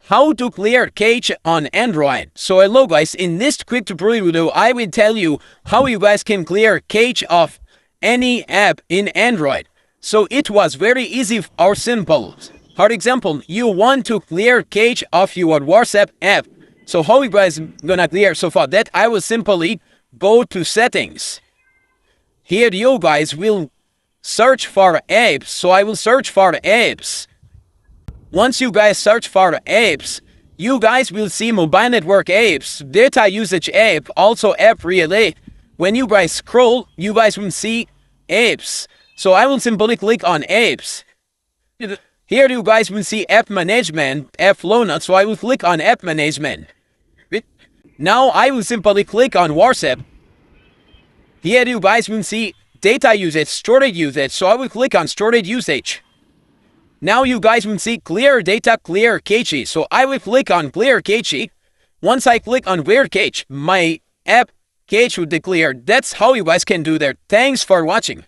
How to clear cache on Android. So hello guys, in this quick tutorial video I will tell you how you guys can clear cache of any app in Android. So it was very easy or simple. For example, you want to clear cache of your WhatsApp app. So how you guys gonna clear? So for that I will simply go to settings. Here you guys will search for apps. So I will search for apps. Once you guys search for apps, you guys will see mobile network apps, data usage app, also app relay. When you guys scroll, you guys will see apps. So I will simply click on apps. Here you guys will see app management, app loader. So I will click on app management. Now I will simply click on WhatsApp. Here you guys will see data usage, storage usage. So I will click on storage usage. Now you guys will see clear data, clear cache. So I will click on clear cache. Once I click on clear cache, my app cache will be cleared. That's how you guys can do that. Thanks for watching.